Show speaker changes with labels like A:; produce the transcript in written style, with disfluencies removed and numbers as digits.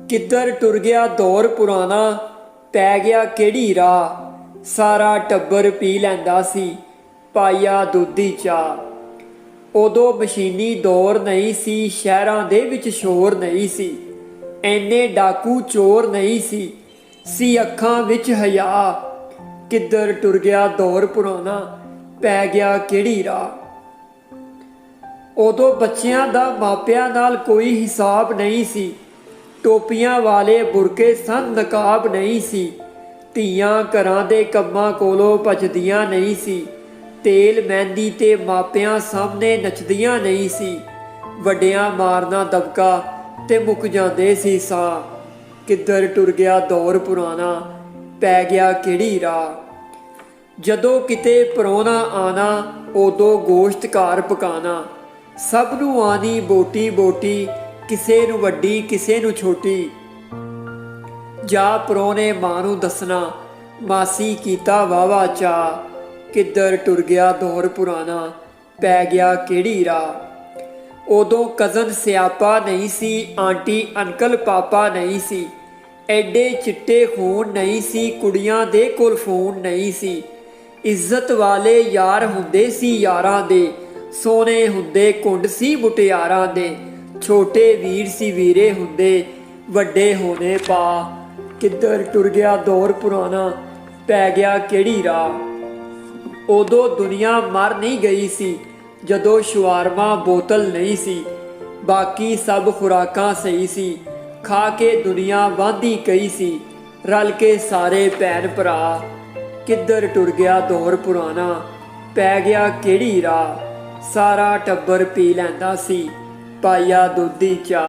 A: किधर टुर गया दौर पुराना, पै गया केड़ी राह। सारा टब्बर पी लैंदा सी, पाया दुधी चाह। उदों मशीनी दौर नहीं सी, शहरां दे विच शोर नहीं सी, एने डाकू चोर नहीं सी अखां विच हया। किधर टुर गया दौर पुराना, पै गया केड़ी राह। उदों बच्चियां दा मापियां नाल कोई हिसाब नहीं सी, टोपियां वाले बुरके सन, नकाब नहीं सी। ਧੀਆਂ ਘਰਾਂ ਦੇ ਕੰਮਾਂ ਕੋਲੋਂ ਭੱਜਦੀਆਂ ਨਹੀਂ ਸੀ, ਤੇਲ ਮਹਿੰਦੀ ਤੇ ਮਾਪਿਆਂ ਸਾਹਮਣੇ ਨੱਚਦੀਆਂ ਨਹੀਂ ਸੀ। ਵੱਡਿਆਂ ਮਾਰਨਾ ਦਬਕਾ ਤੇ ਮੁੱਕ ਜਾਂਦੇ ਸੀ ਸਾਹ। ਕਿੱਧਰ ਟੁਰ ਗਿਆ ਦੌਰ ਪੁਰਾਣਾ, ਪੈ ਗਿਆ ਕਿਹੜੀ ਰਾਹ। ਜਦੋਂ ਕਿਤੇ ਪ੍ਰਾਹੁਣਾ ਆਣਾ, ਉਦੋਂ ਗੋਸ਼ਤ ਘਰ ਪਕਾਣਾ। ਸਭ ਨੂੰ ਆਣੀ ਬੋਟੀ ਬੋਟੀ, ਕਿਸੇ ਨੂੰ ਵੱਡੀ ਕਿਸੇ ਨੂੰ ਛੋਟੀ। ਜਾ ਪ੍ਰਾਹੁਣੇ ਮਾਂ ਨੂੰ ਦੱਸਣਾ, ਮਾਸੀ ਕੀਤਾ ਵਾਵਾ ਚਾਅ। ਕਿੱਧਰ ਟੁਰ ਗਿਆ ਦੌਰ ਪੁਰਾਣਾ, ਪੈ ਗਿਆ ਕਿਹੜੀ ਰਾਹ। ਉਦੋਂ ਕਜ਼ਨ ਸਿਆਪਾ ਨਹੀਂ ਸੀ, ਆਂਟੀ ਅੰਕਲ ਪਾਪਾ ਨਹੀਂ ਸੀ। ਐਡੇ ਚਿੱਟੇ ਖੂਨ ਨਹੀਂ ਸੀ, ਕੁੜੀਆਂ ਦੇ ਕੋਲ ਫੋਨ ਨਹੀਂ ਸੀ। ਇੱਜ਼ਤ ਵਾਲੇ ਯਾਰ ਹੁੰਦੇ ਸੀ ਯਾਰਾਂ ਦੇ, ਸੋਹਣੇ ਹੁੰਦੇ ਕੁੰਡ ਸੀ ਮੁਟਿਆਰਾਂ ਦੇ। ਛੋਟੇ ਵੀਰ ਸੀ ਵੀਰੇ ਹੁੰਦੇ, ਵੱਡੇ ਹੋਣੇ ਪਾ। ਕਿੱਧਰ ਟੁਰ ਗਿਆ ਦੌਰ ਪੁਰਾਣਾ, ਪੈ ਗਿਆ ਕਿਹੜੀ ਰਾਹ। ਉਦੋਂ ਦੁਨੀਆ ਮਰ ਨਹੀਂ ਗਈ ਸੀ, ਜਦੋਂ ਸ਼ਵਾਰਮਾ ਬੋਤਲ ਨਹੀਂ ਸੀ। ਬਾਕੀ ਸਭ ਖੁਰਾਕਾਂ ਸਹੀ ਸੀ, ਖਾ ਕੇ ਦੁਨੀਆ ਵਾਂਦੀ ਕਈ ਸੀ। ਰਲ ਕੇ ਸਾਰੇ ਭੈਣ ਭਰਾ। ਕਿੱਧਰ ਟੁਰ ਗਿਆ ਦੌਰ ਪੁਰਾਣਾ, ਪੈ ਗਿਆ ਕਿਹੜੀ ਰਾਹ। ਸਾਰਾ ਟੱਬਰ ਪੀ ਲੈਂਦਾ ਸੀ, ਪਾਇਆ ਦੁੱਧੀ ਚਾਹ।